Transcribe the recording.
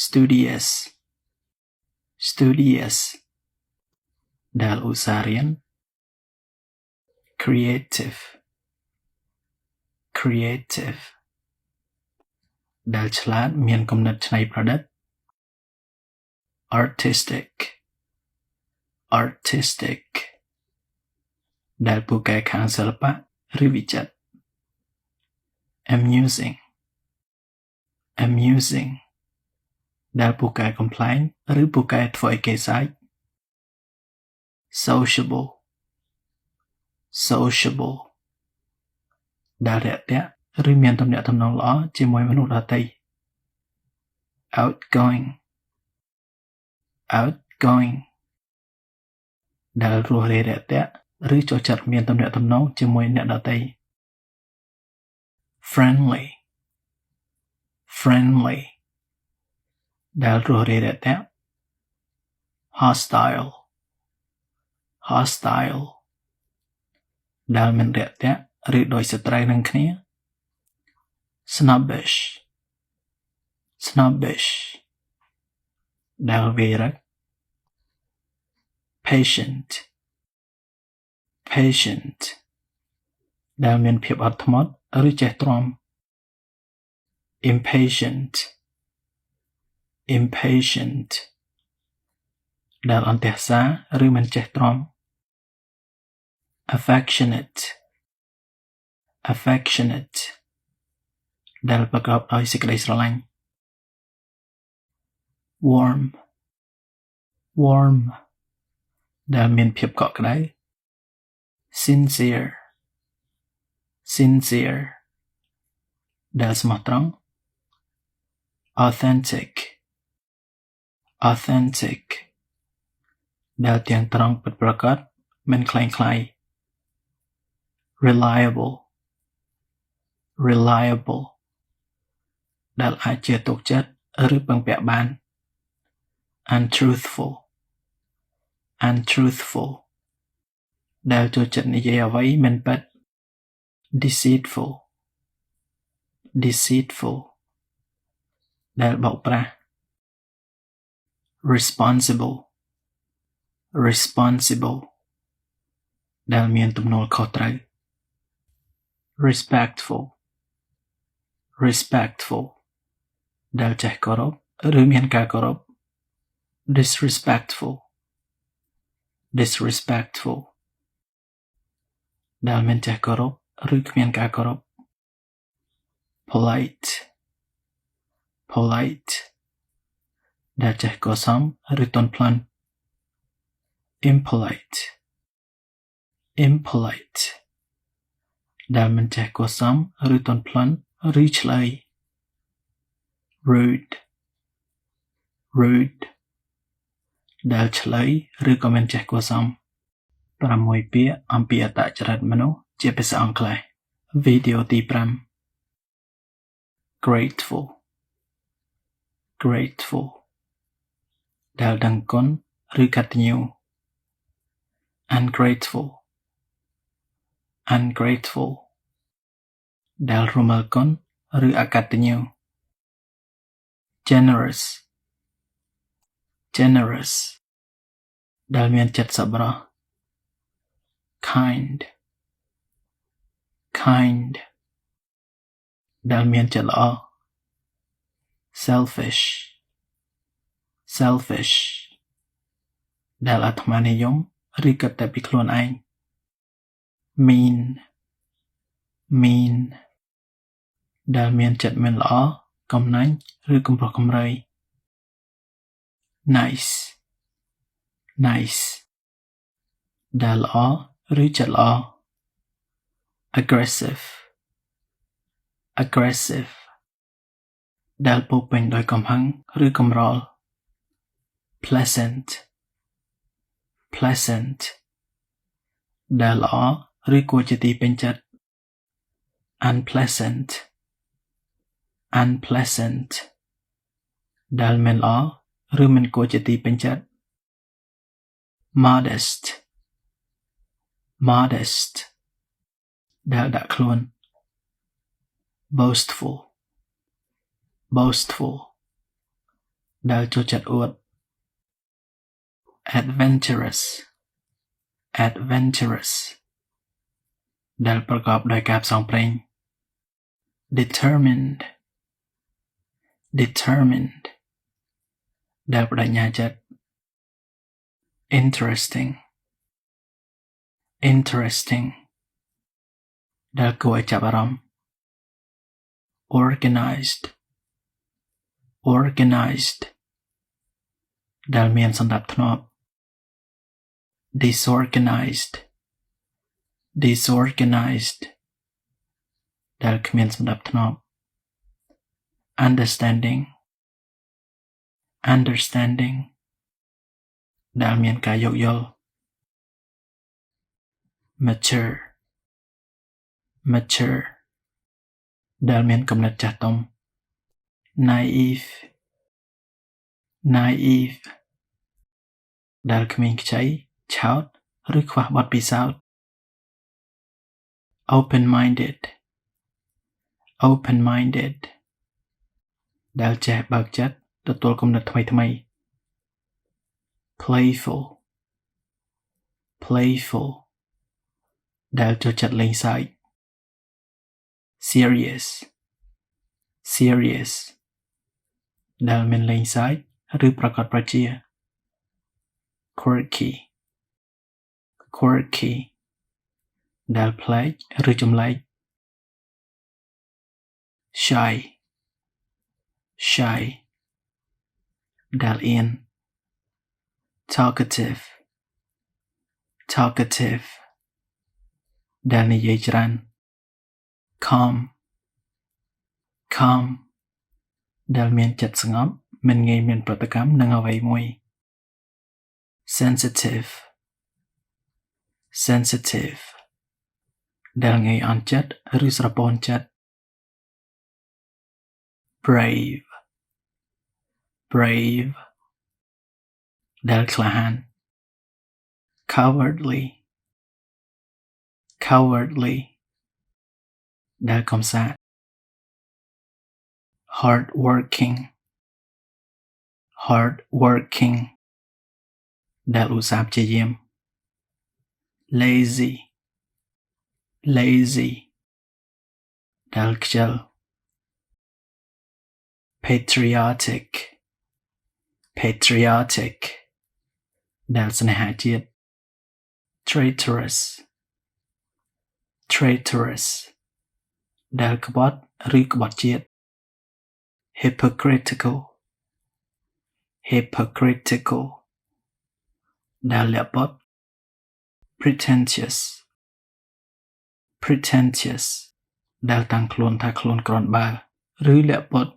studious studious ដែលឧស្សាហ៍រៀន creative creative ដែលឆ្លាតមានគំនិតច្នៃប្រឌិត artistic artistic ដែលពូកែខាងសិល្បៈឬវិចិត្រ amusing amusing ដែលពូកែកំ pl ែង ឬពូកែធ្វើឲ្យគេសើច sociable sociable ដែលរាក់ទាក់ឬមានទំនាក់ទំនងល្អជាមួយមនុស្សដទៃ outgoing outgoing ដែលរស់រាយរាក់ទាក់ឬចូលចិត្តមានទំនាក់ទំនងជាមួយអ្នកដទៃ friendly friendly ដែលរស់រាយរាក់ទាក់ hostile hostile ដែលមិនរាក់ទាក់ឬដូចសត្រូវនឹងគ្នា snobbish snobbish ដែលវាយរឹក patient patient ដែលមានភាពអត់ធ្មត់ឬចេះទ្រាំ impatient impatient ដែលអន្ទះសារឬមិនចេះទ្រាំ affectionate affectionate ដែលប្រកបដោយសេចក្តីស្រឡាញ់ warm warm ដែលមានភាពកក់ក្ដៅ sincere sincere ដែលស្មោះត្រង់ authentic authentic ដែលទាំងត្រង់ពិតប្រាកដមិនคล้ายคล้าย reliable reliable ដែលអាចជឿទុកចិត្តឬពឹងពាក់បាន untruthful untruthful ដែលចូលចិត្តនិយាយអ្វីមិនពិត deceitful deceitful ដែលបោកប្រាស់ responsible responsible ដែលមានទំនួលខុសត្រូវ respectful respectful ដែលចេះគោរពឬមានការគោរព disrespectful disrespectful ដែលមិនចេះគោរពឬគ្មានការគោរព polite polite ដែលចេះគួរសមឬទន់ភ្លន់ impolite impolite ដែលមិនចេះគួរសមឬទន់ភ្លន់ឬឆ្លើយ rude rude ដែលឆ្លើយឬក៏មិនចេះគួរសម6ពាក្យអំពីអត្តចរិតមនុស្សជាភាសាអង់គ្លេសវីដេអូទី5 grateful grateful ដែលដឹងគុណឬកតញ្ញូ ungrateful ungrateful ដែលរំលគុណឬអកតញ្ញូ generous generous ដែលមានចិត្តសប្បុរស kind kind ដែលមានចិត្តល្អ selfish selfish ដែលអាត្មានិយមឬគិតតែពីខ្លួនឯង mean mean ដែលមានចិត្តមិនល្អកំណាញ់ឬកំប្រុសកំរើយ nice nice ដែលល្អឬចិត្តល្អ aggressive aggressive ដែលពោរពេញដោយកំហឹងឬកំរល់ pleasant pleasant ដែលល្អឬគួរជាទីពេញចិត្ត unpleasant unpleasant ដែលមិនល្អឬមិនគួរជាទីពេញចិត្ត modest modest ដែលដាក់ខ្លួន boastful boastful ដែលចូលចិត្តអួត adventurous adventurous ដែលប្រកបដោយការផ្សងព្រេង determined determined ដែលបដិញ្ញាចិត្ត interesting interesting ដែលគួរឲ្យចាប់អារម្មណ៍ organized organized ដែលមានសណ្ដាប់ធ្នាប់ disorganized disorganized ដែលគ្មានសណ្ដាប់ធ្នាប់ understanding understanding ដែលមានការយោគយល់ mature mature ដែលមានគំនិតចាស់ទុំ naive naive ដែលគ្មានខ្ចីឆោតឬខ្វះបទពិសោធន៍ open minded open minded ដែលចេះបើកចិត្តទទួលគំនិតថ្មីៗ playful playful ដែលចូលចិត្តលេងសើច serious serious ដែលមានលេងសើចឬប្រកបប្រជា quirky quirky ដែលប្លែកឬចម្លែក shy shy ដែលអៀន talkative talkative ដែលនិយាយច្រើន calm calm ដែលមានចិត្តស្ងប់មិនងាយមានប្រតិកម្មនឹងអ្វីមួយ sensitive sensitive ដែលងាយអន់ចិត្តឬស្រពោនចិត្ត brave brave ដែលក្លាហាន cowardly cowardly ដែលកំសាក hardworking hardworking ដែលឧស្សាហ៍ព្យាយាម lazy lazy ដែលខ្ជិល patriotic patriotic ដែលស្នេហាជាតិ traitorous traitorous ដែលក្បត់ឬក្បត់ជាតិ hypocritical hypocritical ដែលលាក់បាត់ pretentious pretentious ដែលតាំងខ្លួនថាខ្លួនគ្រាន់បើឬលាក់បាត់